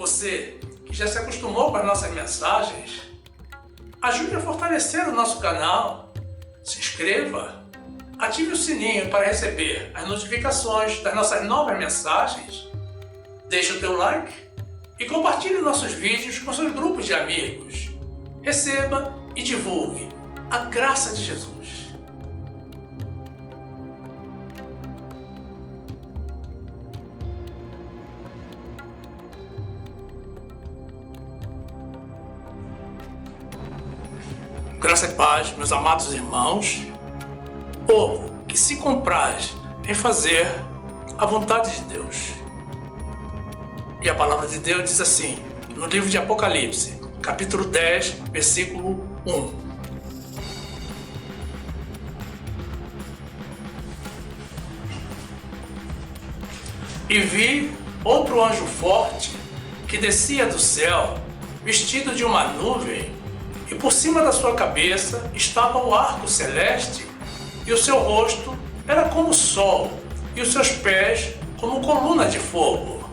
Você que já se acostumou com as nossas mensagens, ajude a fortalecer o nosso canal, se inscreva, ative o sininho para receber as notificações das nossas novas mensagens, deixe o teu like e compartilhe nossos vídeos com seus grupos de amigos. Receba e divulgue a graça de Jesus. Graça e paz, meus amados irmãos, povo que se compraz em fazer a vontade de Deus. E a palavra de Deus diz assim, no livro de Apocalipse, capítulo 10, versículo 1. E vi outro anjo forte que descia do céu, vestido de uma nuvem, e por cima da sua cabeça estava o arco celeste, e o seu rosto era como o sol, e os seus pés como coluna de fogo.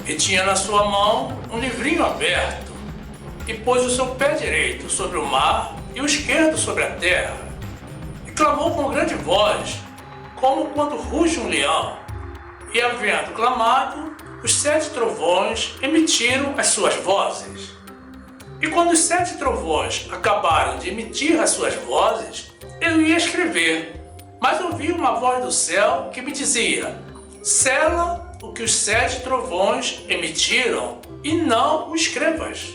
E tinha na sua mão um livrinho aberto, e pôs o seu pé direito sobre o mar e o esquerdo sobre a terra, e clamou com grande voz, como quando ruge um leão. E havendo clamado, os 7 trovões emitiram as suas vozes. E quando os 7 trovões acabaram de emitir as suas vozes, eu ia escrever, mas ouvi uma voz do céu que me dizia: sela o que os 7 trovões emitiram e não o escrevas.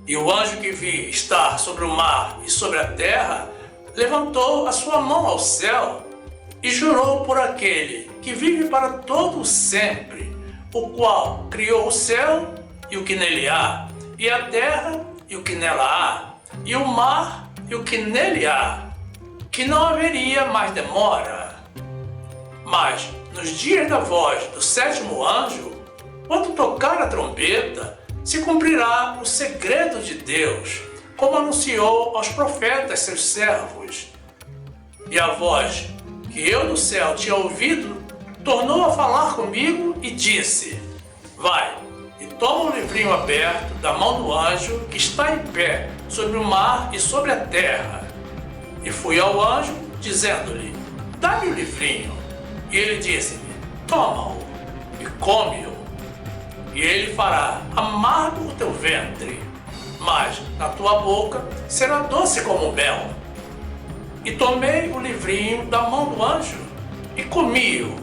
E o anjo que vi estar sobre o mar e sobre a terra levantou a sua mão ao céu e jurou por aquele que vive para todo o sempre, o qual criou o céu e o que nele há, e a terra e o que nela há, e o mar e o que nele há, que não haveria mais demora. Mas nos dias da voz do 7º anjo, quando tocar a trombeta, se cumprirá o segredo de Deus, como anunciou aos profetas seus servos. E a voz que eu do céu tinha ouvido tornou a falar comigo e disse: vai, e toma o livrinho aberto da mão do anjo que está em pé sobre o mar e sobre a terra. E fui ao anjo, dizendo-lhe: dá-me o livrinho. E ele disse-me: toma-o e come-o, e ele fará amargo o teu ventre, mas na tua boca será doce como mel. E tomei o livrinho da mão do anjo e comi-o,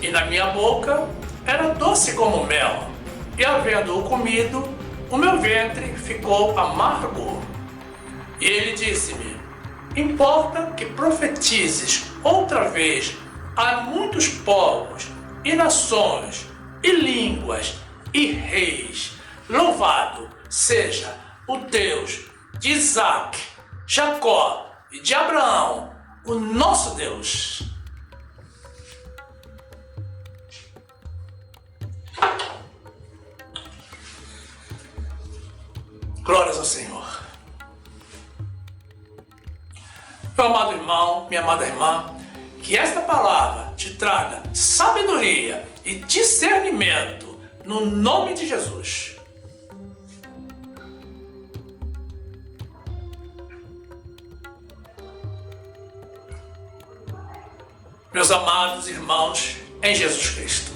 e na minha boca era doce como mel. E havendo-o comido, o meu ventre ficou amargo. E ele disse-me: importa que profetizes outra vez a muitos povos, e nações, e línguas, e reis. Louvado seja o Deus de Isaac, Jacó e de Abraão, o nosso Deus. Glórias ao Senhor. Meu amado irmão, minha amada irmã, que esta palavra te traga sabedoria e discernimento no nome de Jesus. Meus amados irmãos em Jesus Cristo,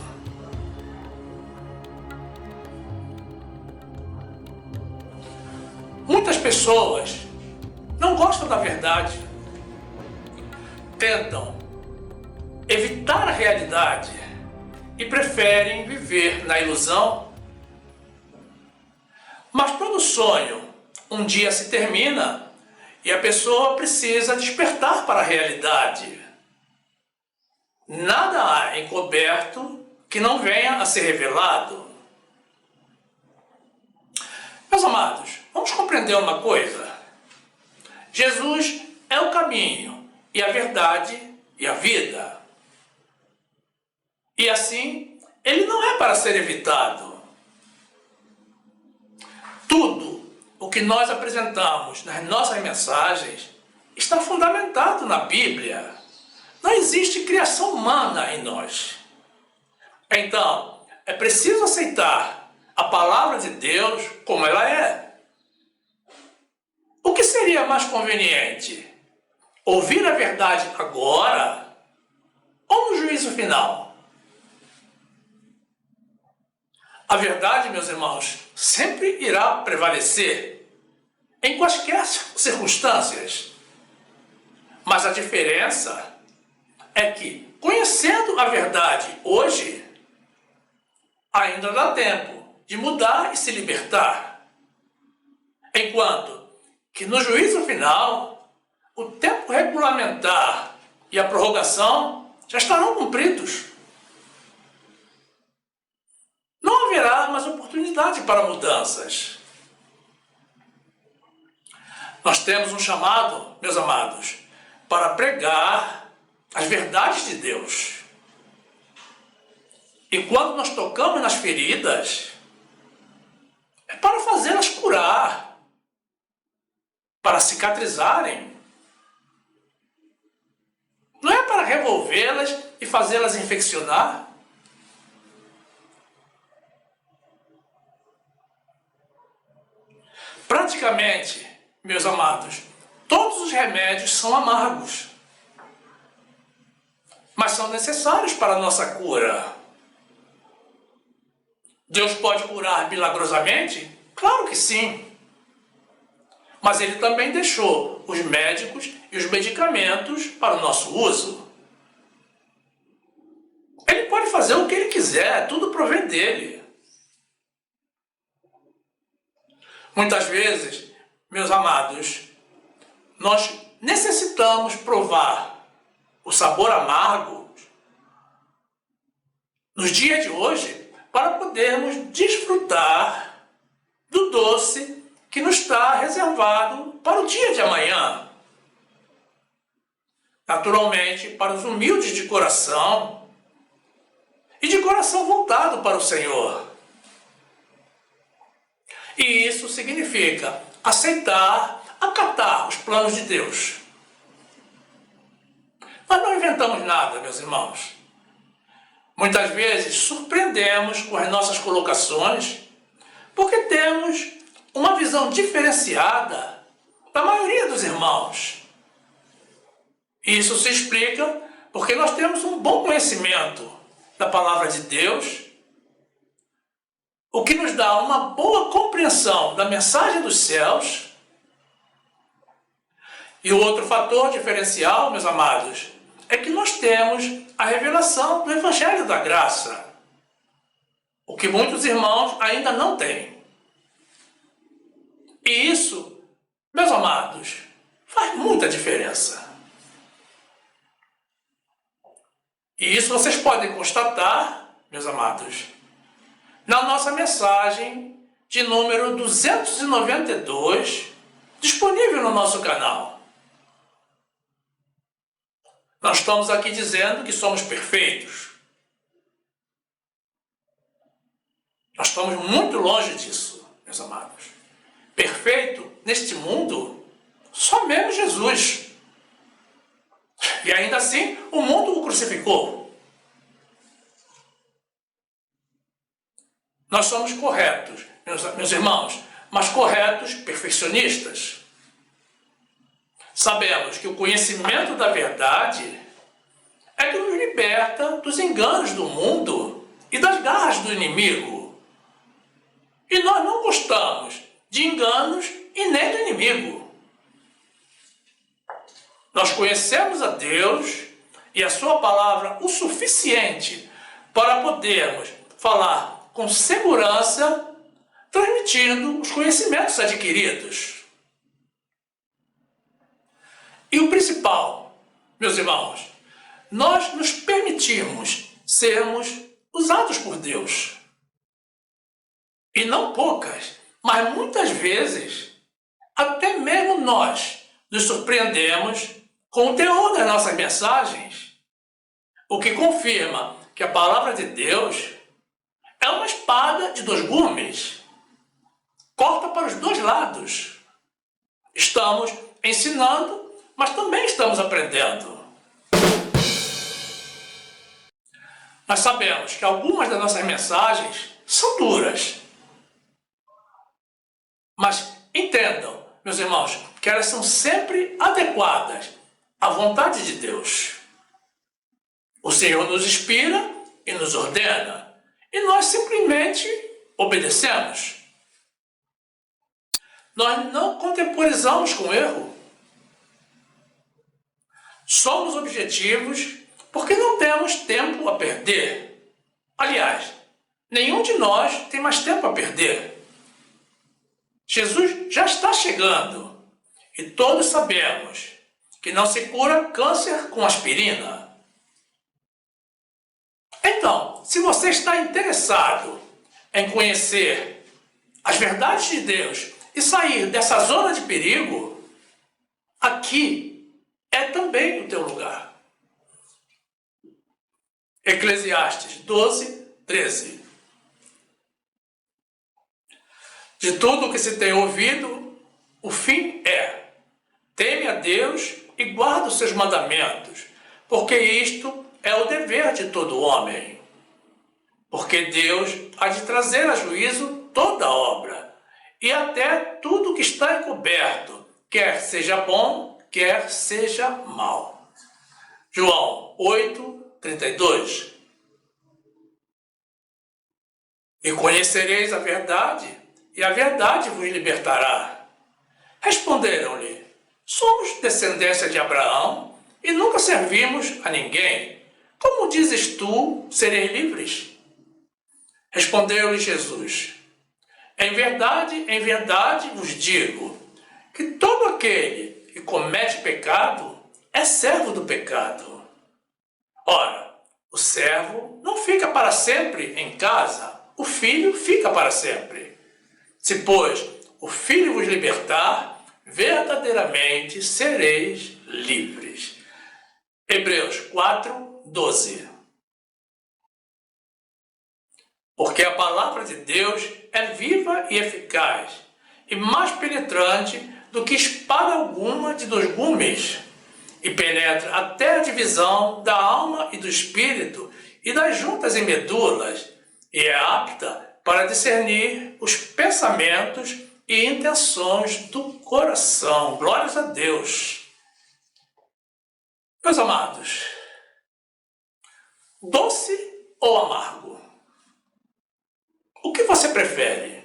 muitas pessoas não gostam da verdade, tentam evitar a realidade e preferem viver na ilusão. Mas todo sonho um dia se termina e a pessoa precisa despertar para a realidade. Nada há encoberto que não venha a ser revelado. Meus amados, vamos compreender uma coisa. Jesus é o caminho e a verdade e a vida. E assim, ele não é para ser evitado. Tudo o que nós apresentamos nas nossas mensagens está fundamentado na Bíblia. Não existe criação humana em nós. Então, é preciso aceitar a palavra de Deus como ela é. O que seria mais conveniente? Ouvir a verdade agora ou no juízo final? A verdade, meus irmãos, sempre irá prevalecer em quaisquer circunstâncias. Mas a diferença é que, conhecendo a verdade hoje, ainda dá tempo de mudar e se libertar. Enquanto que no juízo final, o tempo regulamentar e a prorrogação já estarão cumpridos. Não haverá mais oportunidade para mudanças. Nós temos um chamado, meus amados, para pregar as verdades de Deus. E quando nós tocamos nas feridas, é para fazê-las curar, para cicatrizarem. Não é para revolvê-las e fazê-las infeccionar. Praticamente, meus amados, todos os remédios são amargos, mas são necessários para a nossa cura. Deus pode curar milagrosamente? Claro que sim. Mas Ele também deixou os médicos e os medicamentos para o nosso uso. Ele pode fazer o que Ele quiser, tudo provém dEle. Muitas vezes, meus amados, nós necessitamos provar o sabor amargo nos dias de hoje para podermos desfrutar do doce que nos está reservado para o dia de amanhã. Naturalmente, para os humildes de coração e de coração voltado para o Senhor. E isso significa aceitar, acatar os planos de Deus. Nós não inventamos nada, meus irmãos. Muitas vezes surpreendemos com as nossas colocações porque temos uma visão diferenciada da maioria dos irmãos. Isso se explica porque nós temos um bom conhecimento da palavra de Deus, o que nos dá uma boa compreensão da mensagem dos céus. E o outro fator diferencial, meus amados, é que nós temos a revelação do Evangelho da Graça, o que muitos irmãos ainda não têm. E isso, meus amados, faz muita diferença. E isso vocês podem constatar, meus amados, na nossa mensagem de número 292, disponível no nosso canal. Nós estamos aqui dizendo que somos perfeitos. Nós estamos muito longe disso, meus amados. Perfeito neste mundo, só mesmo Jesus. E ainda assim, o mundo o crucificou. Nós somos corretos, meus irmãos, mas corretos perfeccionistas. Sabemos que o conhecimento da verdade é que nos liberta dos enganos do mundo e das garras do inimigo. E nós não gostamos de enganos e nem do inimigo. Nós conhecemos a Deus e a sua palavra o suficiente para podermos falar com segurança, transmitindo os conhecimentos adquiridos. E o principal, meus irmãos, nós nos permitimos sermos usados por Deus. E não poucas, mas muitas vezes, até mesmo nós nos surpreendemos com o teor das nossas mensagens, o que confirma que a palavra de Deus é uma espada de dois gumes, corta para os dois lados. Estamos ensinando, mas também estamos aprendendo. Nós sabemos que algumas das nossas mensagens são duras. Mas entendam, meus irmãos, que elas são sempre adequadas à vontade de Deus. O Senhor nos inspira e nos ordena, e nós simplesmente obedecemos. Nós não contemporizamos com o erro. Somos objetivos porque não temos tempo a perder. Aliás, nenhum de nós tem mais tempo a perder. Jesus já está chegando e todos sabemos que não se cura câncer com aspirina. Então, se você está interessado em conhecer as verdades de Deus e sair dessa zona de perigo, aqui é também o teu lugar. Eclesiastes 12, 13. De tudo o que se tem ouvido, o fim é: teme a Deus e guarda os seus mandamentos, porque isto é o dever de todo homem. Porque Deus há de trazer a juízo toda obra, e até tudo que está encoberto, quer seja bom, quer seja mal. João 8, 32. E conhecereis a verdade, e a verdade vos libertará. Responderam-lhe: somos descendência de Abraão e nunca servimos a ninguém. Como dizes tu, sereis livres? Respondeu-lhe Jesus: em verdade vos digo, que todo aquele que comete pecado é servo do pecado. Ora, o servo não fica para sempre em casa, o filho fica para sempre. Se, pois, o Filho vos libertar, verdadeiramente sereis livres. Hebreus 4, 12. Porque a palavra de Deus é viva e eficaz, e mais penetrante do que espada alguma de dois gumes, e penetra até a divisão da alma e do espírito, e das juntas e medulas, e é apta para discernir os pensamentos e intenções do coração. Glórias a Deus. Meus amados, doce ou amargo? O que você prefere?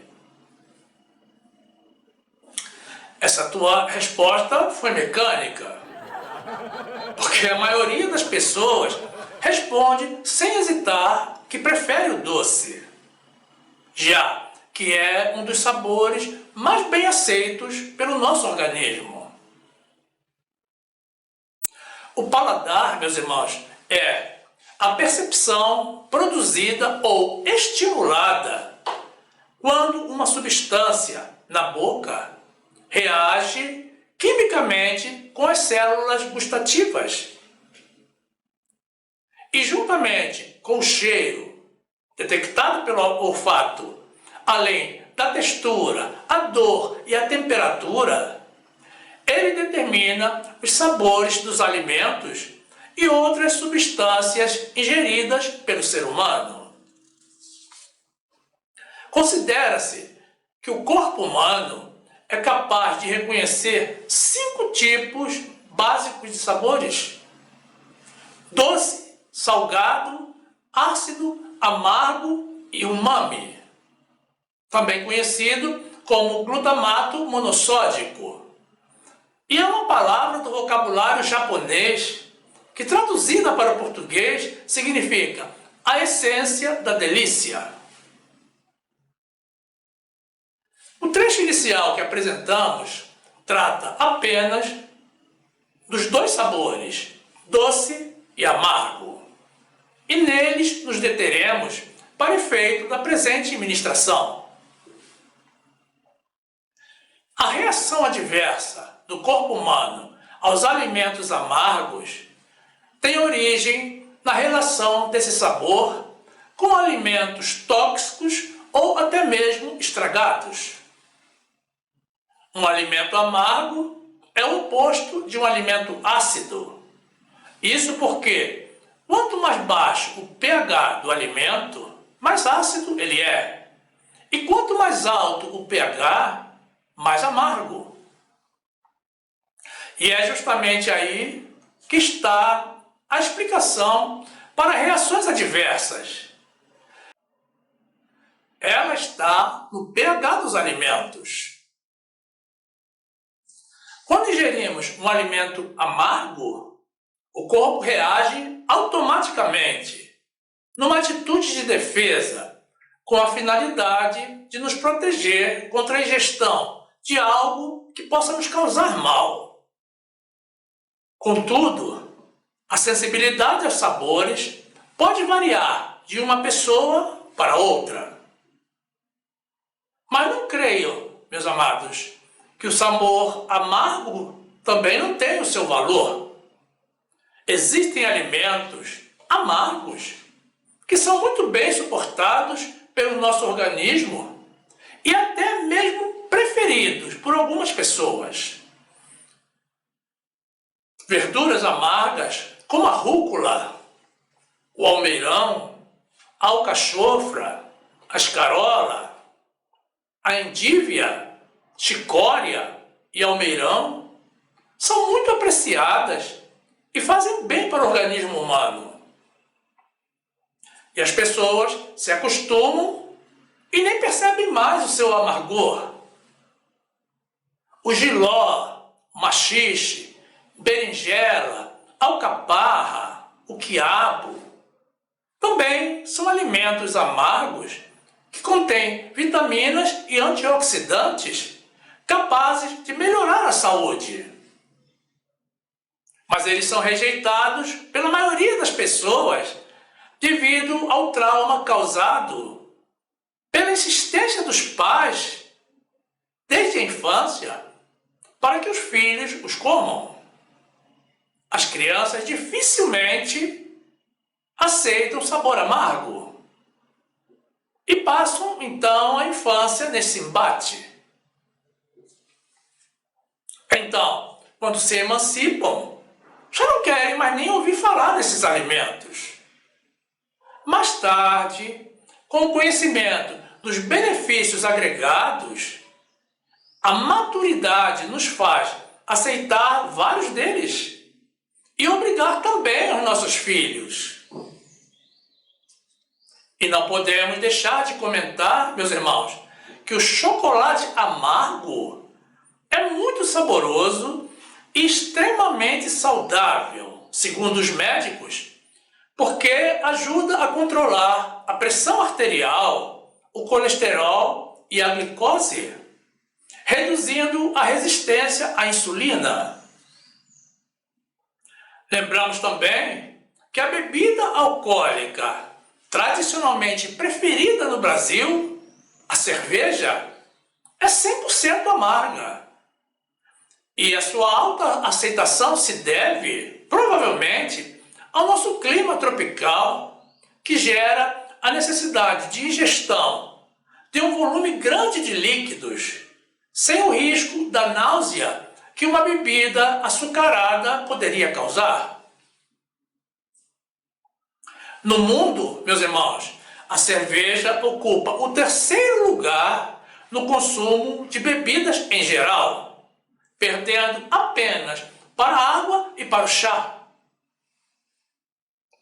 Essa tua resposta foi mecânica, porque a maioria das pessoas responde sem hesitar que prefere o doce, já que é um dos sabores mais bem aceitos pelo nosso organismo. O paladar, meus irmãos, é a percepção produzida ou estimulada quando uma substância na boca reage quimicamente com as células gustativas. E juntamente com o cheiro detectado pelo olfato, além da textura, a dor e a temperatura, ele determina os sabores dos alimentos e outras substâncias ingeridas pelo ser humano. Considera-se que o corpo humano é capaz de reconhecer 5 tipos básicos de sabores: doce, salgado, ácido, amargo e umami, também conhecido como glutamato monossódico. E é uma palavra do vocabulário japonês que, traduzida para o português, significa a essência da delícia. O trecho inicial que apresentamos trata apenas dos 2 sabores, doce e amargo. E neles nos deteremos para efeito da presente ministração. A reação adversa do corpo humano aos alimentos amargos tem origem na relação desse sabor com alimentos tóxicos ou até mesmo estragados. Um alimento amargo é o oposto de um alimento ácido. Isso porque Quanto mais baixo o pH do alimento, mais ácido ele é. E quanto mais alto o pH, mais amargo. E é justamente aí que está a explicação para reações adversas. Ela está no pH dos alimentos. Quando ingerimos um alimento amargo, o corpo reage automaticamente, numa atitude de defesa, com a finalidade de nos proteger contra a ingestão de algo que possa nos causar mal. Contudo, a sensibilidade aos sabores pode variar de uma pessoa para outra. Mas não creio, meus amados, que o sabor amargo também não tem o seu valor. Existem alimentos amargos que são muito bem suportados pelo nosso organismo e até mesmo preferidos por algumas pessoas. Verduras amargas como a rúcula, o almeirão, a alcachofra, a escarola, a endívia, chicória e almeirão são muito apreciadas e fazem bem para o organismo humano. E as pessoas se acostumam e nem percebem mais o seu amargor. O jiló, o maxixe, berinjela, alcaparra, o quiabo também são alimentos amargos que contêm vitaminas e antioxidantes capazes de melhorar a saúde. Mas eles são rejeitados pela maioria das pessoas devido ao trauma causado pela insistência dos pais desde a infância para que os filhos os comam. As crianças dificilmente aceitam sabor amargo e passam então a infância nesse embate. Então, quando se emancipam, já não querem mais nem ouvir falar desses alimentos. Mais tarde, com o conhecimento dos benefícios agregados, a maturidade nos faz aceitar vários deles e obrigar também os nossos filhos. E não podemos deixar de comentar, meus irmãos, que o chocolate amargo é muito saboroso e extremamente saudável, segundo os médicos, porque ajuda a controlar a pressão arterial, o colesterol e a glicose, reduzindo a resistência à insulina. Lembramos também que a bebida alcoólica tradicionalmente preferida no Brasil, a cerveja, é 100% amarga. E a sua alta aceitação se deve, provavelmente, ao nosso clima tropical, que gera a necessidade de ingestão de um volume grande de líquidos, sem o risco da náusea que uma bebida açucarada poderia causar. No mundo, meus irmãos, a cerveja ocupa o terceiro lugar no consumo de bebidas em geral, perdendo apenas para a água e para o chá.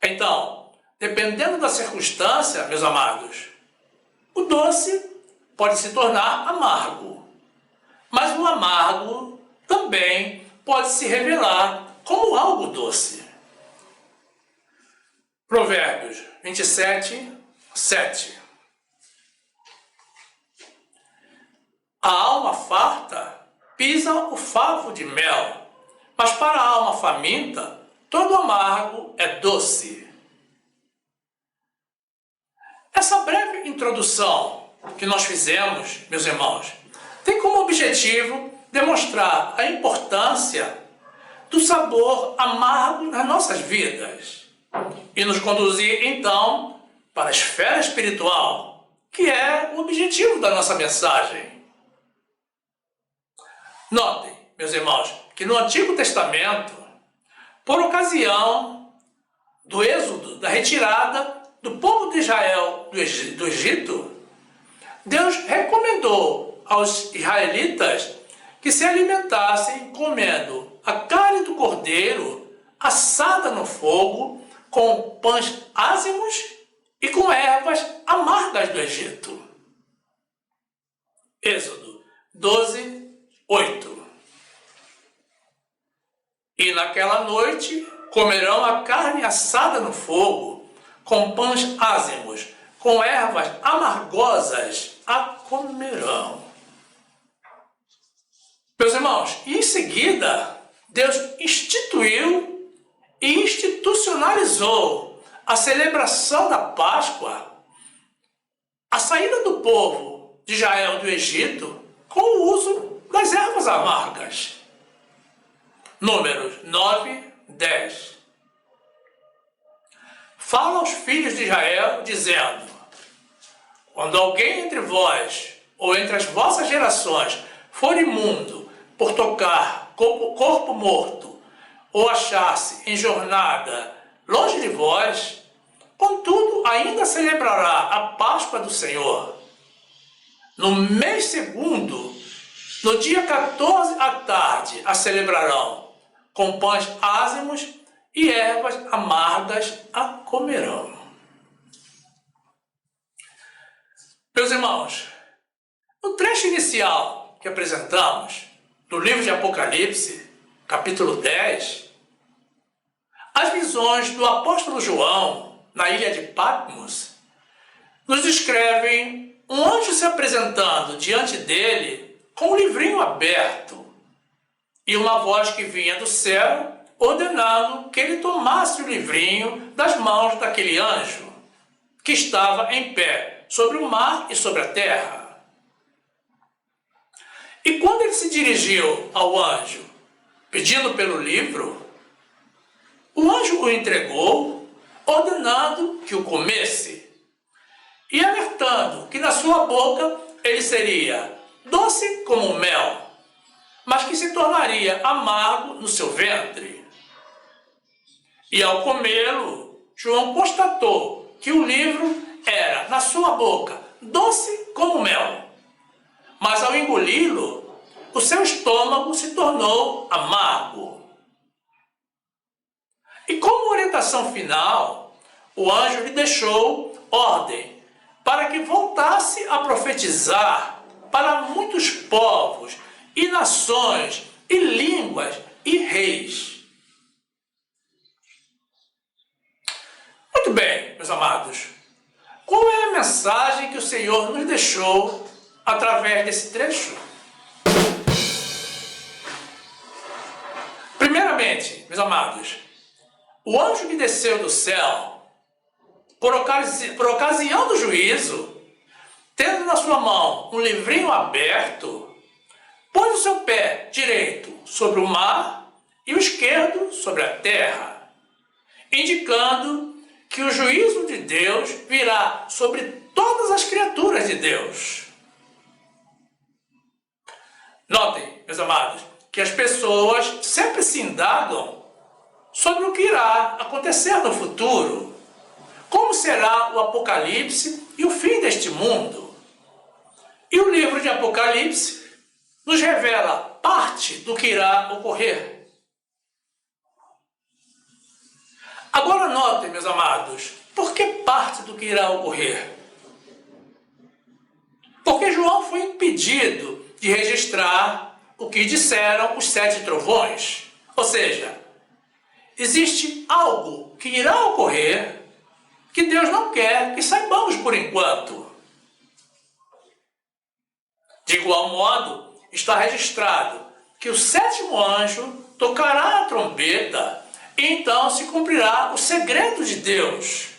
Então, dependendo da circunstância, meus amados, o doce pode se tornar amargo, mas o amargo também pode se revelar como algo doce. Provérbios 27, 7. A alma farta pisa o favo de mel, mas para a alma faminta, todo amargo é doce. Essa breve introdução que nós fizemos, meus irmãos, tem como objetivo demonstrar a importância do sabor amargo nas nossas vidas e nos conduzir, então, para a esfera espiritual, que é o objetivo da nossa mensagem. Notem, meus irmãos, que no Antigo Testamento, por ocasião do êxodo, da retirada do povo de Israel do Egito, Deus recomendou aos israelitas que se alimentassem comendo a carne do cordeiro assada no fogo com pães ázimos e com ervas amargas do Egito. Êxodo 12, 8. E naquela noite comerão a carne assada no fogo, com pães ázimos, com ervas amargosas a comerão. Meus irmãos, e em seguida, Deus instituiu e institucionalizou a celebração da Páscoa, a saída do povo de Israel do Egito, com o uso das ervas amargas. Números 9, 10. Fala aos filhos de Israel, dizendo: quando alguém entre vós, ou entre as vossas gerações, for imundo por tocar corpo morto, ou achar-se em jornada longe de vós, contudo ainda celebrará a Páscoa do Senhor. No mês segundo, no dia 14 à tarde, a celebrarão, com pães ázimos e ervas amargas a comerão. Meus irmãos, no trecho inicial que apresentamos, no livro de Apocalipse, capítulo 10, as visões do apóstolo João na ilha de Patmos nos descrevem um anjo se apresentando diante dele com um livrinho aberto e uma voz que vinha do céu ordenando que ele tomasse o livrinho das mãos daquele anjo que estava em pé sobre o mar e sobre a terra. E quando ele se dirigiu ao anjo, pedindo pelo livro, o anjo o entregou, ordenando que o comesse, e alertando que na sua boca ele seria doce como mel, mas que se tornaria amargo no seu ventre. E ao comê-lo, João constatou que o livro era, na sua boca, doce como mel, mas ao engoli-lo, o seu estômago se tornou amargo. E como orientação final, o anjo lhe deixou ordem para que voltasse a profetizar para muitos povos e nações e línguas e reis. Muito bem, meus amados. Qual é a mensagem que o Senhor nos deixou através desse trecho? Primeiramente, meus amados, o anjo que desceu do céu, por ocasião do juízo, tendo na sua mão um livrinho aberto, pôs o seu pé direito sobre o mar e o esquerdo sobre a terra, indicando que o juízo de Deus virá sobre todas as criaturas de Deus. Notem, meus amados, que as pessoas sempre se indagam sobre o que irá acontecer no futuro. Como será o Apocalipse e o fim deste mundo? E o livro de Apocalipse nos revela parte do que irá ocorrer. Agora notem, meus amados, por que parte do que irá ocorrer? Porque João foi impedido de registrar o que disseram os 7 trovões. Ou seja, existe algo que irá ocorrer que Deus não quer que saibamos por enquanto. De igual modo, está registrado que o 7º anjo tocará a trombeta e então se cumprirá o segredo de Deus.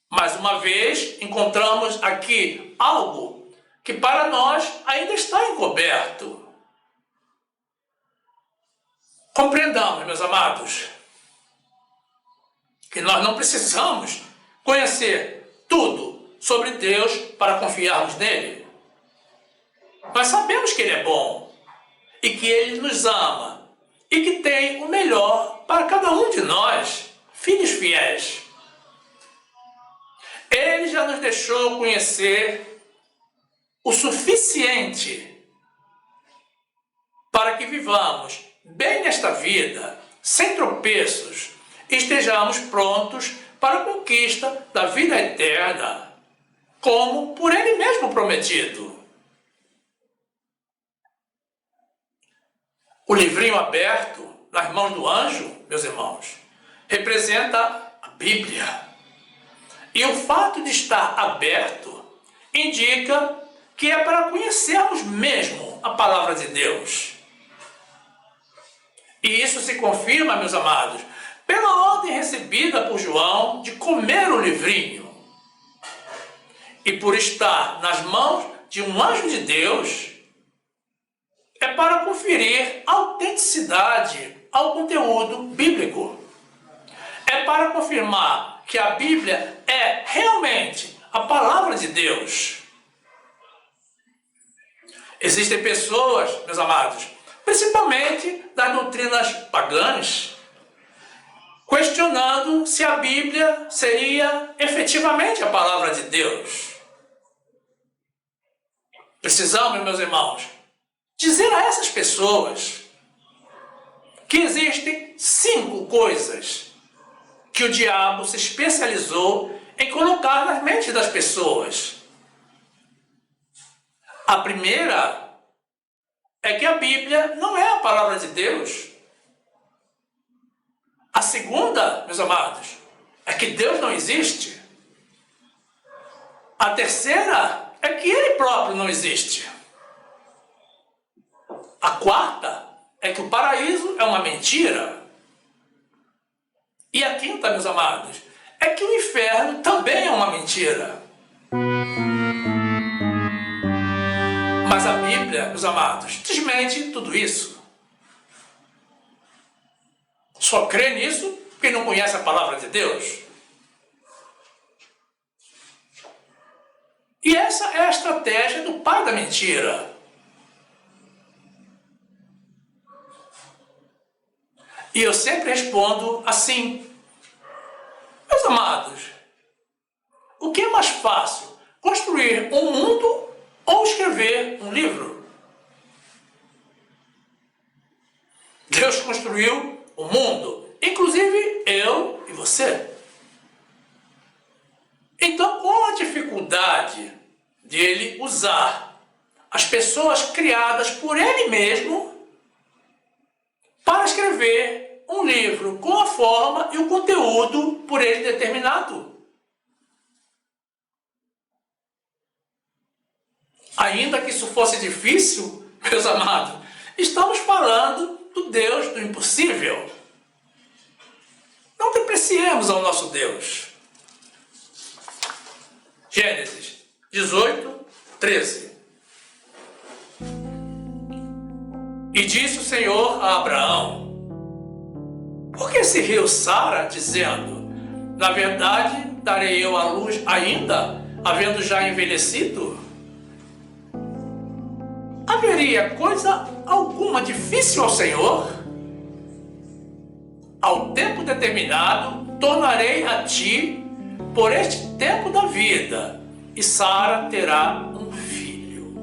Mais uma vez, encontramos aqui algo que para nós ainda está encoberto. Compreendamos, meus amados, que nós não precisamos conhecer tudo sobre Deus para confiarmos nele. Nós sabemos que Ele é bom e que Ele nos ama e que tem o melhor para cada um de nós, filhos fiéis. Ele já nos deixou conhecer o suficiente para que vivamos bem nesta vida, sem tropeços, e estejamos prontos para a conquista da vida eterna, como por Ele mesmo prometido. O livrinho aberto nas mãos do anjo, meus irmãos, representa a Bíblia. E o fato de estar aberto indica que é para conhecermos mesmo a palavra de Deus. E isso se confirma, meus amados, pela ordem recebida por João de comer o livrinho. E por estar nas mãos de um anjo de Deus, é para conferir autenticidade ao conteúdo bíblico. É para confirmar que a Bíblia é realmente a palavra de Deus. Existem pessoas, meus amados, principalmente das doutrinas pagãs, questionando se a Bíblia seria efetivamente a palavra de Deus. Precisamos, meus irmãos, dizer a essas pessoas que existem 5 coisas que o diabo se especializou em colocar nas mentes das pessoas. A primeira é que a Bíblia não é a palavra de Deus. A segunda, meus amados, é que Deus não existe. A terceira é que Ele próprio não existe. A quarta é que o paraíso é uma mentira. E a quinta, meus amados, é que o inferno também é uma mentira. Mas a Bíblia, meus amados, desmente tudo isso. Só crê nisso quem não conhece a palavra de Deus. E essa é a estratégia do pai da mentira. E eu sempre respondo assim: meus amados, o que é mais fácil, construir um mundo ou escrever um livro? Deus construiu o mundo, inclusive eu e você. Então, qual a dificuldade de Ele usar as pessoas criadas por Ele mesmo para escrever um livro com a forma e o conteúdo por Ele determinado? Ainda que isso fosse difícil, meus amados, estamos falando do Deus do impossível. Não depreciemos ao nosso Deus. Gênesis 18, 13. E disse o Senhor a Abraão: por que se riu Sara, dizendo: na verdade, darei eu à luz ainda, havendo já envelhecido? Haveria coisa alguma difícil ao Senhor? Ao tempo determinado, tornarei a ti por este tempo da vida, e Sara terá um filho.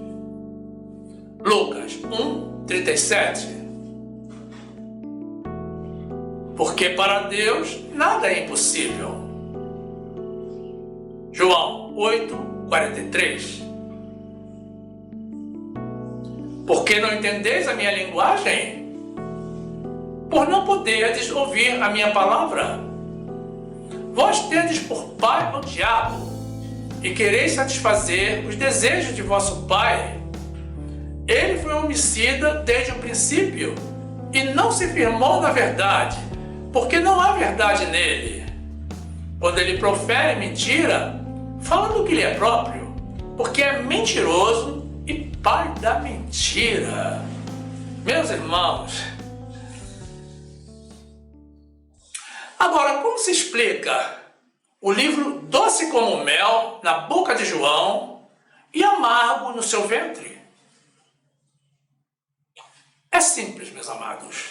Lucas 1, 37. Porque para Deus nada é impossível. João 8, 43. Por que não entendeis a minha linguagem? Por não poderdes ouvir a minha palavra. Vós tendes por pai o diabo, e quereis satisfazer os desejos de vosso pai. Ele foi homicida desde o princípio, e não se firmou na verdade, porque não há verdade nele. Quando ele profere mentira, fala do que lhe é próprio, porque é mentiroso e pai da mentira. Meus irmãos, agora como se explica o livro doce como mel na boca de João e amargo no seu ventre? É simples, meus amados.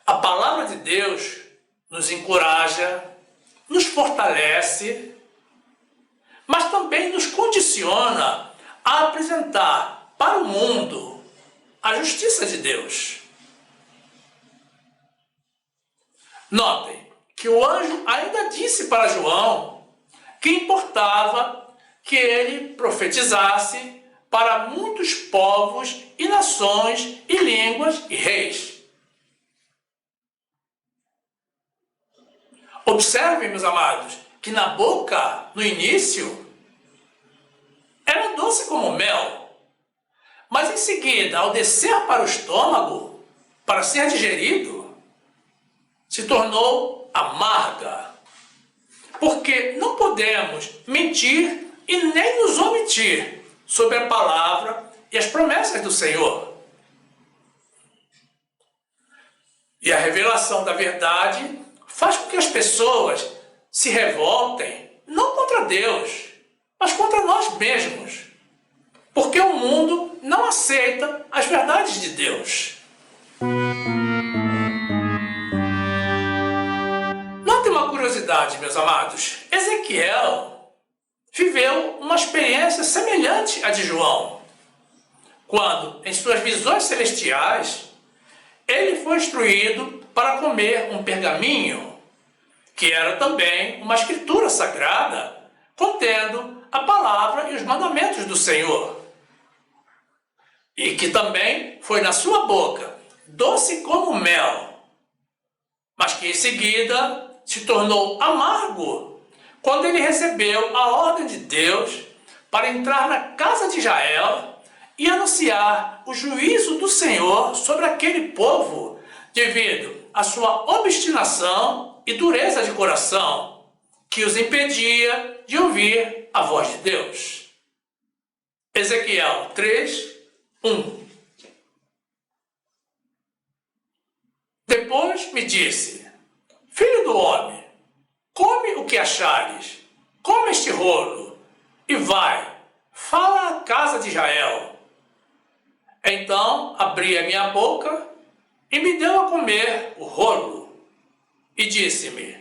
A palavra de Deus nos encoraja, nos fortalece, mas também nos condiciona a apresentar para o mundo a justiça de Deus. Notem que o anjo ainda disse para João que importava que ele profetizasse para muitos povos e nações e línguas e reis. Observem, meus amados, que na boca, no início, era doce como mel, mas em seguida, ao descer para o estômago, para ser digerido, se tornou amarga. Porque não podemos mentir e nem nos omitir sobre a palavra e as promessas do Senhor. E a revelação da verdade faz com que as pessoas se revoltem, não contra Deus, mas contra nós mesmos. Porque o mundo não aceita as verdades de Deus. Notem uma curiosidade, meus amados. Ezequiel viveu uma experiência semelhante à de João, quando, em suas visões celestiais, ele foi instruído para comer um pergaminho, que era também uma escritura sagrada, contendo a palavra e os mandamentos do Senhor, e que também foi na sua boca doce como mel, mas que em seguida se tornou amargo quando ele recebeu a ordem de Deus para entrar na casa de Israel e anunciar o juízo do Senhor sobre aquele povo devido à sua obstinação e dureza de coração, que os impedia de ouvir a voz de Deus. Ezequiel 3, 1. Depois me disse: Filho do homem, come o que achares, come este rolo, e vai, fala à casa de Israel. Então abri a minha boca e me deu a comer o rolo, e disse-me: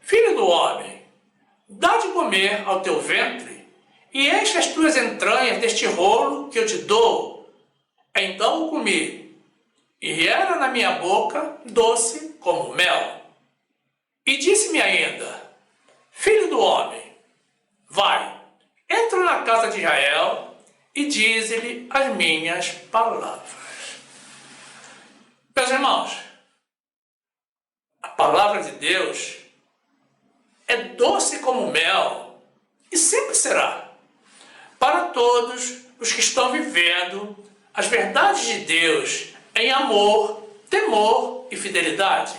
Filho do homem, dá de comer ao teu ventre, e enche as tuas entranhas deste rolo que eu te dou. Então o comi, e era na minha boca doce como mel. E disse-me ainda: Filho do homem, vai, entra na casa de Israel e dize-lhe as minhas palavras. Meus irmãos, a palavra de Deus é doce como mel e sempre será para todos os que estão vivendo as verdades de Deus em amor, temor e fidelidade.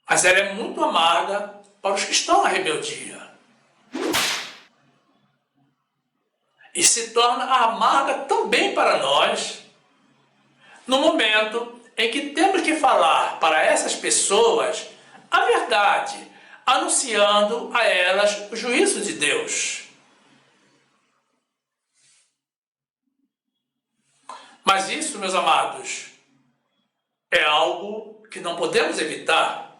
Mas ela é muito amarga para os que estão na rebeldia. E se torna amarga também para nós, no momento em que temos que falar para essas pessoas a verdade, anunciando a elas o juízo de Deus. Mas isso, meus amados, é algo que não podemos evitar.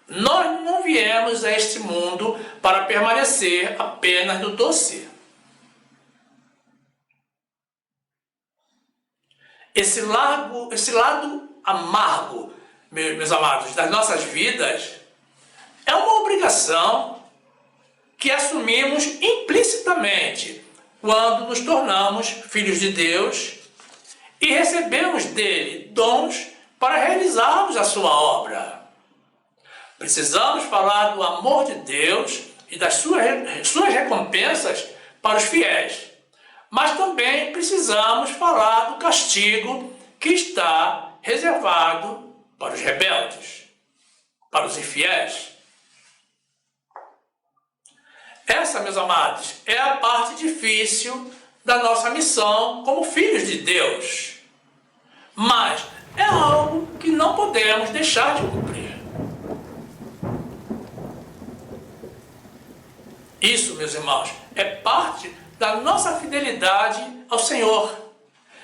Nós não viemos a este mundo para permanecer apenas no doce. Esse lado amargo, meus amados, das nossas vidas, é uma obrigação que assumimos implicitamente quando nos tornamos filhos de Deus e recebemos dele dons para realizarmos a sua obra. Precisamos falar do amor de Deus e das suas recompensas para os fiéis. Mas também precisamos falar do castigo que está reservado para os rebeldes, para os infiéis. Essa, meus amados, é a parte difícil da nossa missão como filhos de Deus. Mas é algo que não podemos deixar de cumprir. Isso, meus irmãos, é parte da nossa fidelidade ao Senhor.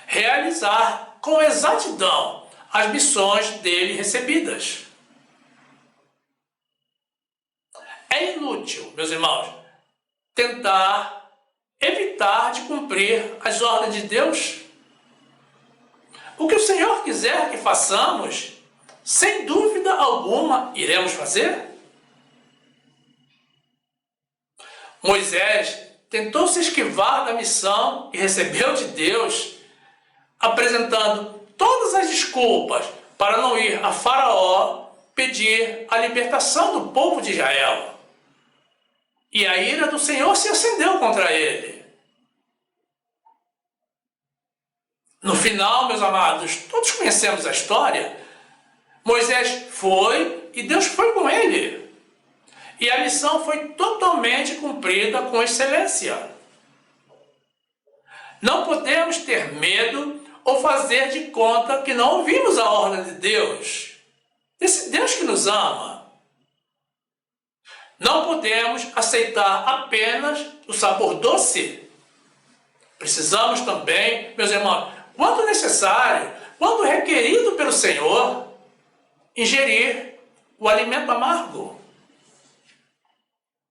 Realizar com exatidão as missões dele recebidas. É inútil, meus irmãos, tentar evitar de cumprir as ordens de Deus. O que o Senhor quiser que façamos, sem dúvida alguma, iremos fazer. Moisés tentou se esquivar da missão que recebeu de Deus, apresentando todas as desculpas para não ir a Faraó pedir a libertação do povo de Israel. E a ira do Senhor se acendeu contra ele. No final, meus amados, todos conhecemos a história. Moisés foi e Deus foi com ele. E a missão foi totalmente cumprida com excelência. Não podemos ter medo ou fazer de conta que não ouvimos a ordem de Deus. Esse Deus que nos ama. Não podemos aceitar apenas o sabor doce. Precisamos também, meus irmãos, quando necessário, quando requerido pelo Senhor, ingerir o alimento amargo,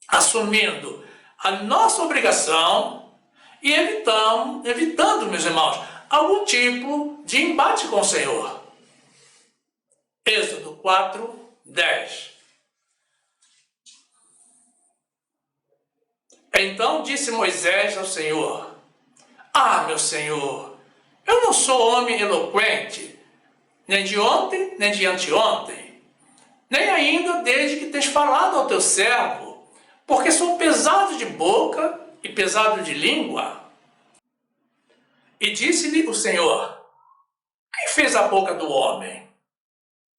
assumindo a nossa obrigação e evitando, meus irmãos, algum tipo de embate com o Senhor. Êxodo 4, 10. Então disse Moisés ao Senhor: Ah, meu Senhor, eu não sou homem eloquente, nem de ontem, nem de anteontem, nem ainda desde que tens falado ao teu servo, porque sou pesado de boca e pesado de língua. E disse-lhe o Senhor: Quem fez a boca do homem?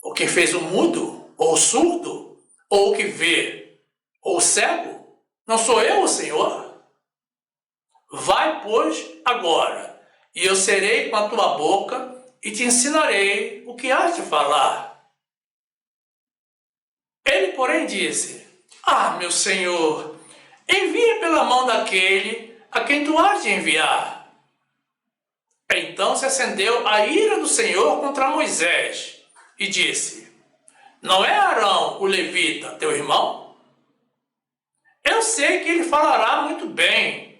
O que fez o mudo, ou o surdo, ou o que vê, ou o cego? Não sou eu o Senhor? Vai, pois, agora, e eu serei com a tua boca e te ensinarei o que has de falar. Ele, porém, disse: Ah, meu Senhor, envia pela mão daquele a quem tu has de enviar. Então se acendeu a ira do Senhor contra Moisés e disse: Não é Arão, o levita, teu irmão? Eu sei que ele falará muito bem,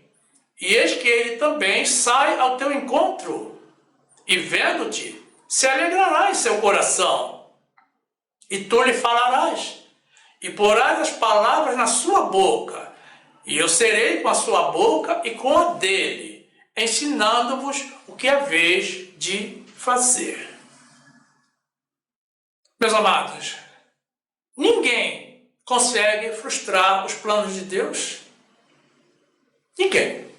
e eis que ele também sai ao teu encontro, e vendo-te, se alegrará em seu coração. E tu lhe falarás, e porás as palavras na sua boca, e eu serei com a sua boca e com a dele, ensinando-vos o que é vez de fazer. Meus amados, ninguém consegue frustrar os planos de Deus? Ninguém.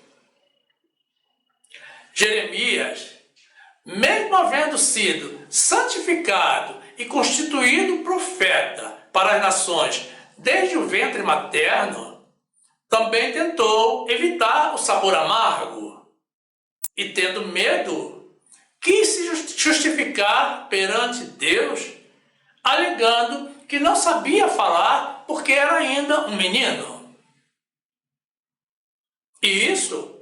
Jeremias, mesmo havendo sido santificado e constituído profeta para as nações desde o ventre materno, também tentou evitar o sabor amargo e, tendo medo, quis se justificar perante Deus, alegando que não sabia falar porque era ainda um menino. E isso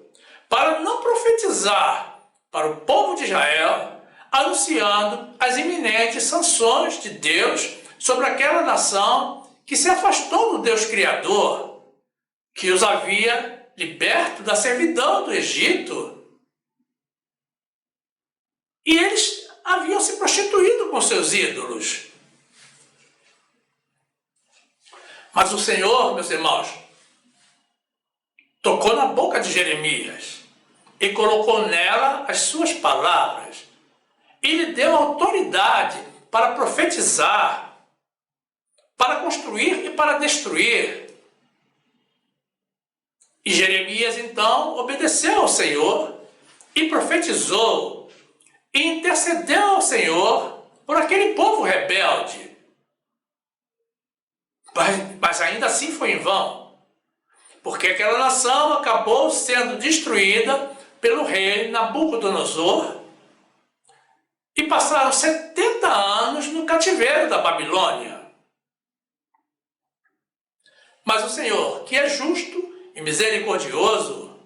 para não profetizar para o povo de Israel, anunciando as iminentes sanções de Deus sobre aquela nação que se afastou do Deus Criador, que os havia liberto da servidão do Egito. E eles haviam se prostituído com seus ídolos. Mas o Senhor, meus irmãos, tocou na boca de Jeremias e colocou nela as suas palavras e lhe deu autoridade para profetizar, para construir e para destruir. E Jeremias então obedeceu ao Senhor e profetizou e intercedeu ao Senhor por aquele povo rebelde. Mas ainda assim foi em vão, porque aquela nação acabou sendo destruída pelo rei Nabucodonosor e passaram 70 anos no cativeiro da Babilônia. Mas o Senhor, que é justo e misericordioso,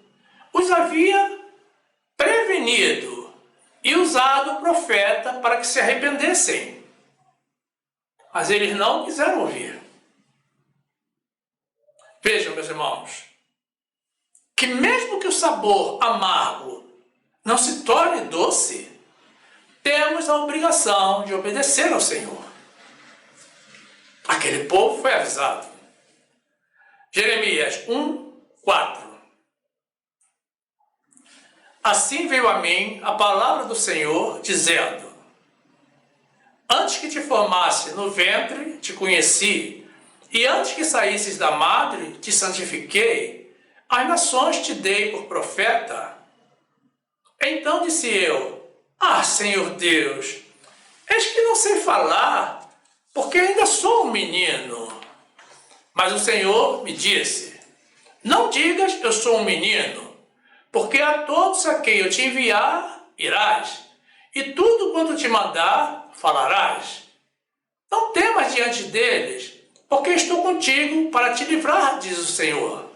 os havia prevenido e usado o profeta para que se arrependessem. Mas eles não quiseram ouvir. Vejam, meus irmãos, que mesmo que o sabor amargo não se torne doce, temos a obrigação de obedecer ao Senhor. Aquele povo foi avisado. Jeremias 1:4. Assim veio a mim a palavra do Senhor, dizendo: Antes que te formasse no ventre, te conheci, e antes que saísses da madre, te santifiquei, as nações te dei por profeta. Então disse eu: Senhor Deus, eis que não sei falar, porque ainda sou um menino. Mas o Senhor me disse: Não digas eu sou um menino, porque a todos a quem eu te enviar, irás, e tudo quanto te mandar, falarás. Não temas diante deles, porque estou contigo para te livrar, diz o Senhor.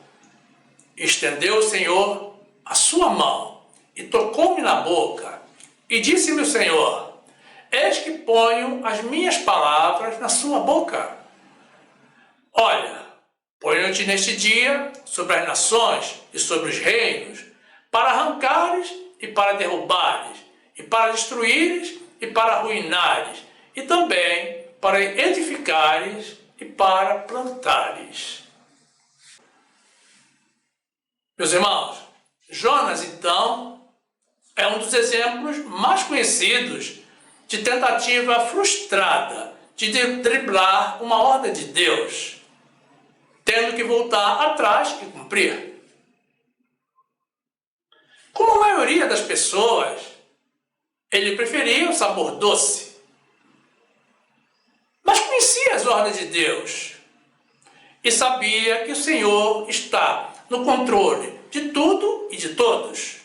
Estendeu o Senhor a sua mão e tocou-me na boca, e disse-me o Senhor: Eis que ponho as minhas palavras na sua boca. Olha, ponho-te neste dia sobre as nações e sobre os reinos, para arrancares e para derrubares, e para destruíres e para arruinares, e também para edificares e para plantares. Meus irmãos, Jonas, então, é um dos exemplos mais conhecidos de tentativa frustrada de driblar uma ordem de Deus, tendo que voltar atrás e cumprir. Como a maioria das pessoas, ele preferia o sabor doce, mas conhecia as ordens de Deus e sabia que o Senhor está no controle de tudo e de todos.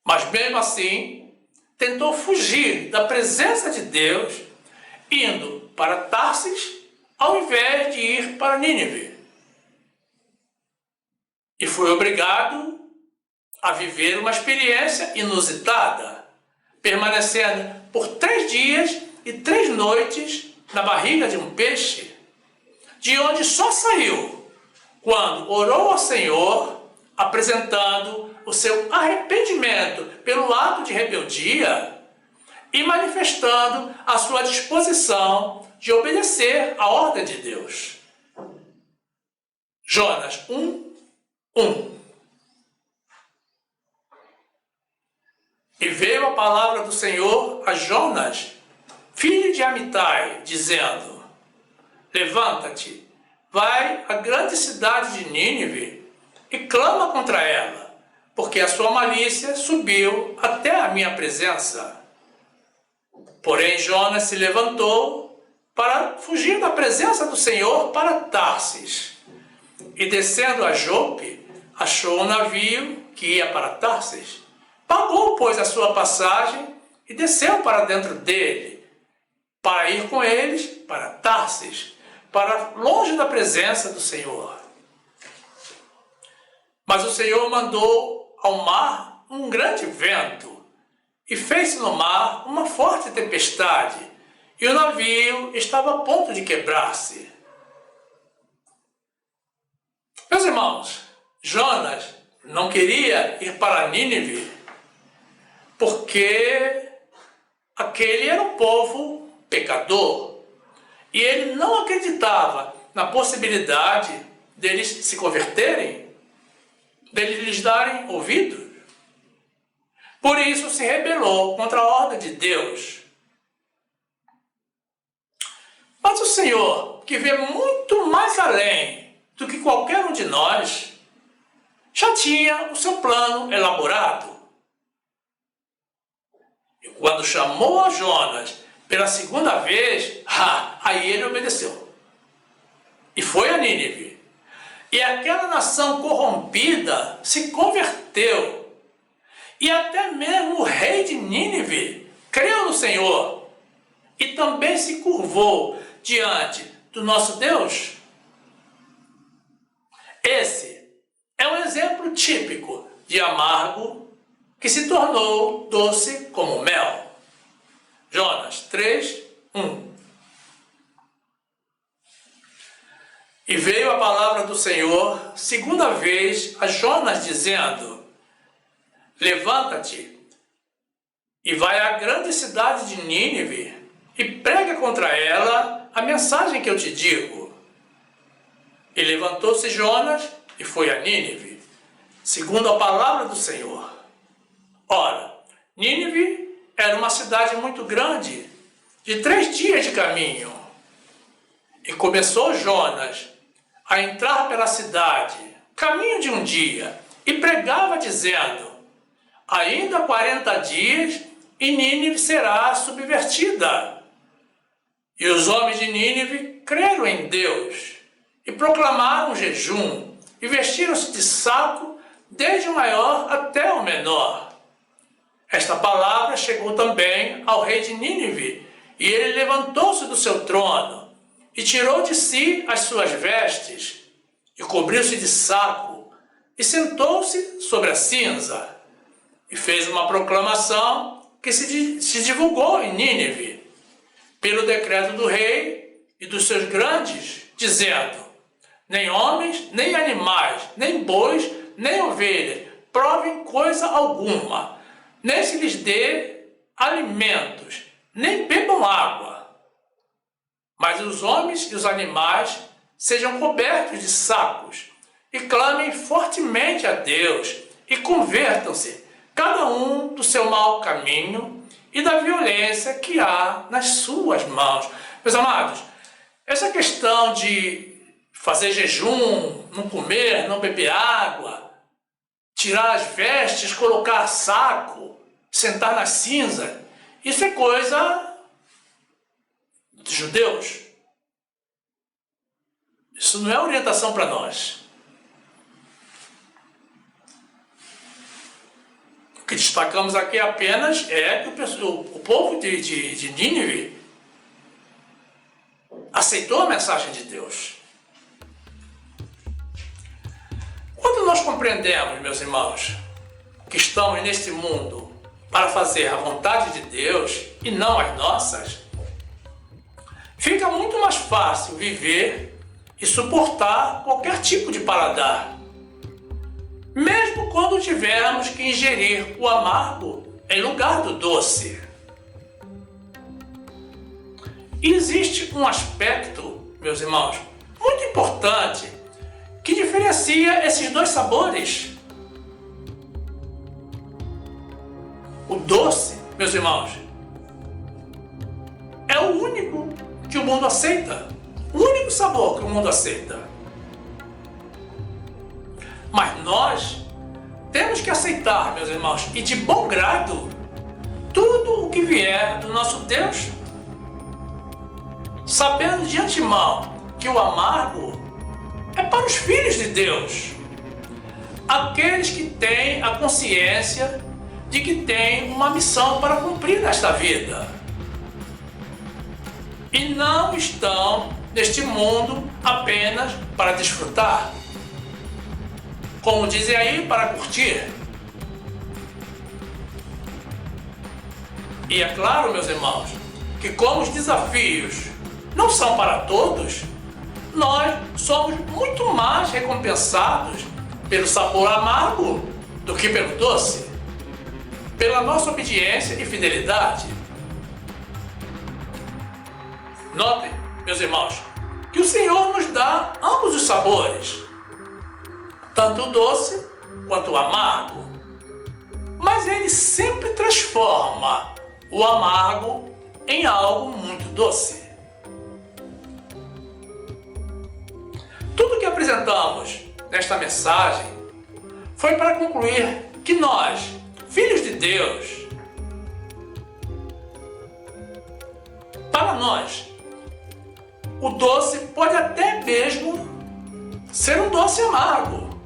Mas mesmo assim, tentou fugir da presença de Deus, indo para Tarsis ao invés de ir para Nínive. E foi obrigado a viver uma experiência inusitada, permanecendo por 3 dias e 3 noites na barriga de um peixe, de onde só saiu quando orou ao Senhor, apresentando o seu arrependimento pelo ato de rebeldia e manifestando a sua disposição de obedecer à ordem de Deus. Jonas 1:1. E veio a palavra do Senhor a Jonas, filho de Amitai, dizendo: Levanta-te, vai à grande cidade de Nínive e clama contra ela, porque a sua malícia subiu até a minha presença. Porém Jonas se levantou para fugir da presença do Senhor para Tarsis, e descendo a Jope, achou um navio que ia para Tarsis. Pagou, pois, a sua passagem e desceu para dentro dele, para ir com eles para Tarsis, para longe da presença do Senhor. Mas o Senhor mandou ao mar um grande vento, e fez-se no mar uma forte tempestade, e o navio estava a ponto de quebrar-se. Meus irmãos, Jonas não queria ir para Nínive, porque aquele era um povo pecador, e ele não acreditava na possibilidade deles se converterem, deles lhes darem ouvidos. Por isso se rebelou contra a ordem de Deus. Mas o Senhor, que vê muito mais além do que qualquer um de nós, já tinha o seu plano elaborado. E quando chamou a Jonas pela segunda vez, aí ele obedeceu. E foi a Nínive. E aquela nação corrompida se converteu. E até mesmo o rei de Nínive creu no Senhor e também se curvou diante do nosso Deus. Esse é um exemplo típico de amargo que se tornou doce como mel. Jonas 3, 1. E veio a palavra do Senhor segunda vez a Jonas, dizendo: levanta-te e vai à grande cidade de Nínive e prega contra ela a mensagem que eu te digo. E levantou-se Jonas e foi a Nínive, segundo a palavra do Senhor. Ora, Nínive era uma cidade muito grande, de 3 dias de caminho. E começou Jonas a entrar pela cidade, caminho de um dia, e pregava dizendo: ainda 40 dias e Nínive será subvertida. E os homens de Nínive creram em Deus e proclamaram jejum e vestiram-se de saco, desde o maior até o menor. Esta palavra chegou também ao rei de Nínive, e ele levantou-se do seu trono e tirou de si as suas vestes e cobriu-se de saco e sentou-se sobre a cinza e fez uma proclamação que se divulgou em Nínive pelo decreto do rei e dos seus grandes, dizendo: nem homens, nem animais, nem bois, nem ovelhas provem coisa alguma, nem se lhes dê alimentos, nem bebam água. Mas os homens e os animais sejam cobertos de sacos e clamem fortemente a Deus e convertam-se, cada um do seu mau caminho e da violência que há nas suas mãos. Meus amados, essa questão de fazer jejum, não comer, não beber água, tirar as vestes, colocar saco, sentar na cinza, isso é coisa dos judeus. Isso não é orientação para nós. O que destacamos aqui apenas é que o povo de Nínive aceitou a mensagem de Deus. Quando nós compreendemos, meus irmãos, que estamos neste mundo para fazer a vontade de Deus e não as nossas, fica muito mais fácil viver e suportar qualquer tipo de paladar, mesmo quando tivermos que ingerir o amargo em lugar do doce. E existe um aspecto, meus irmãos, muito importante que diferencia esses dois sabores. O doce, meus irmãos, é o único que o mundo aceita. O único sabor que o mundo aceita. Mas nós temos que aceitar, meus irmãos, e de bom grado, tudo o que vier do nosso Deus, sabendo de antemão que o amargo é para os filhos de Deus, aqueles que têm a consciência de que têm uma missão para cumprir nesta vida e não estão neste mundo apenas para desfrutar, como dizem aí, para curtir. E é claro, meus irmãos, que como os desafios não são para todos, nós somos muito mais recompensados pelo sabor amargo do que pelo doce, pela nossa obediência e fidelidade. Notem, meus irmãos, que o Senhor nos dá ambos os sabores, tanto o doce quanto o amargo, mas Ele sempre transforma o amargo em algo muito doce. Tudo que apresentamos nesta mensagem foi para concluir que nós, filhos de Deus, para nós, o doce pode até mesmo ser um doce amargo,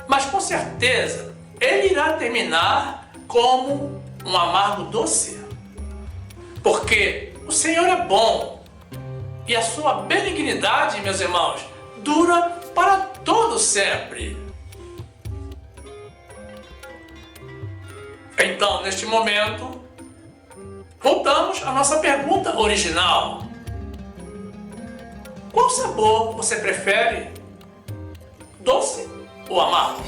mas com certeza ele irá terminar como um amargo doce, porque o Senhor é bom e a sua benignidade, meus irmãos, dura para todo sempre. Então, neste momento, voltamos à nossa pergunta original. Qual sabor você prefere? Doce ou amargo?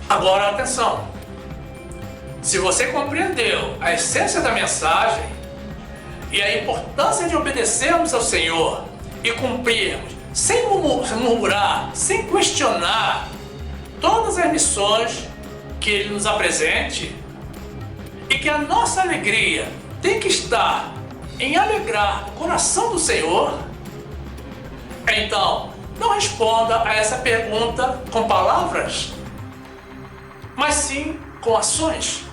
Agora, atenção! Se você compreendeu a essência da mensagem e a importância de obedecermos ao Senhor e cumprirmos sem murmurar, sem questionar todas as missões que Ele nos apresente, e que a nossa alegria tem que estar em alegrar o coração do Senhor, então não responda a essa pergunta com palavras, mas sim com ações,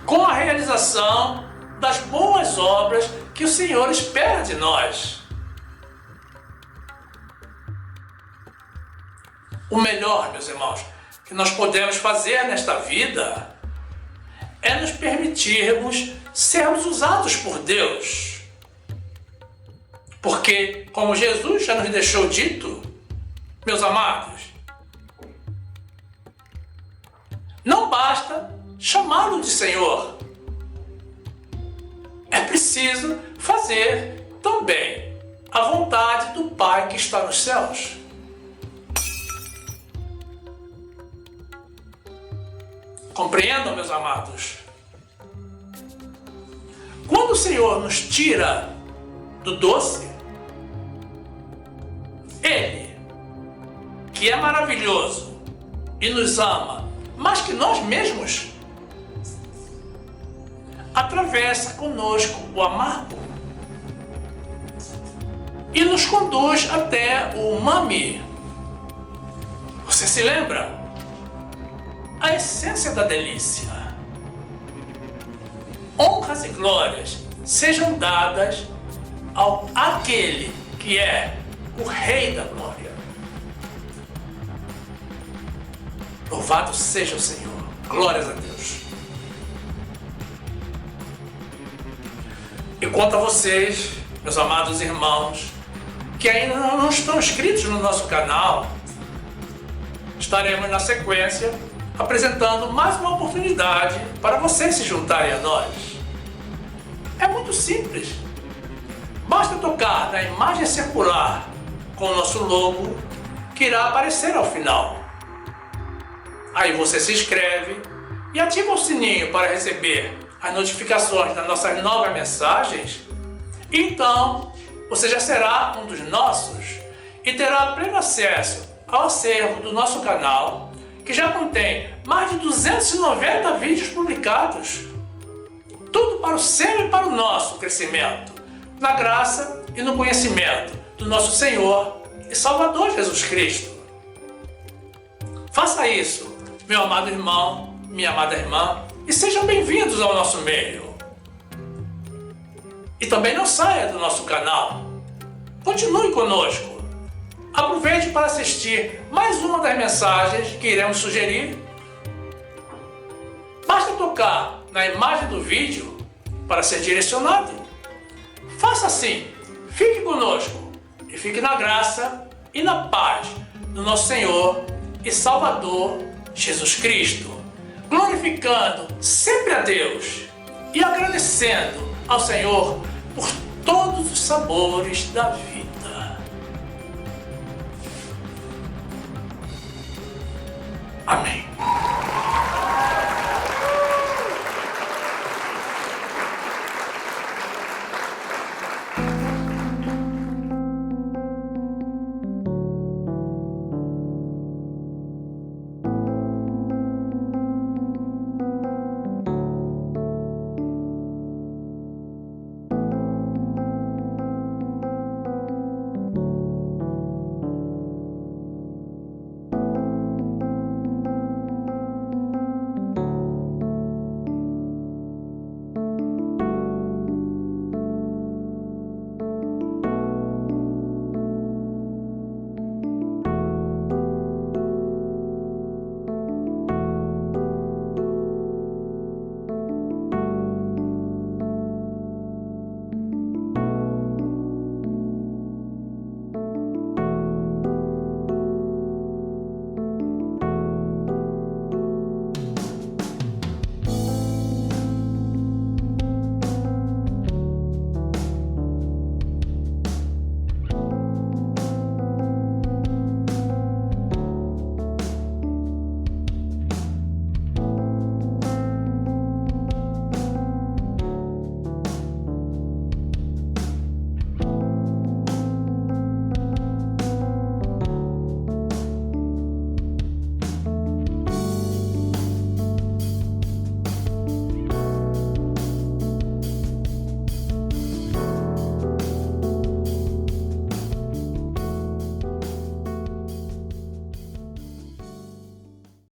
com a realização das boas obras que o Senhor espera de nós. O melhor, meus irmãos, que nós podemos fazer nesta vida é nos permitirmos sermos usados por Deus. Porque, como Jesus já nos deixou dito, meus amados, não basta chamá-lo de Senhor. É preciso fazer também a vontade do Pai que está nos céus. Compreendam, meus amados? Quando o Senhor nos tira do doce, Ele, que é maravilhoso e nos ama mais que nós mesmos, atravessa conosco o amargo e nos conduz até o umami. Você se lembra? A essência da delícia. Honras e glórias sejam dadas ao aquele que é o Rei da Glória. Louvado seja o Senhor. Glórias a Deus. E quanto a vocês, meus amados irmãos, que ainda não estão inscritos no nosso canal, estaremos na sequência apresentando mais uma oportunidade para vocês se juntarem a nós. É muito simples. Basta tocar na imagem circular com o nosso logo que irá aparecer ao final. Aí você se inscreve e ativa o sininho para receber as notificações das nossas novas mensagens. E então você já será um dos nossos e terá pleno acesso ao acervo do nosso canal, que já contém mais de 290 vídeos publicados. Tudo para o seu e para o nosso crescimento, na graça e no conhecimento do nosso Senhor e Salvador Jesus Cristo. Faça isso, meu amado irmão, minha amada irmã, e sejam bem-vindos ao nosso meio. E também não saia do nosso canal. Continue conosco. Aproveite para assistir mais uma das mensagens que iremos sugerir. Basta tocar na imagem do vídeo para ser direcionado. Faça assim, fique conosco e fique na graça e na paz do nosso Senhor e Salvador Jesus Cristo, glorificando sempre a Deus e agradecendo ao Senhor por todos os sabores da vida. Amém.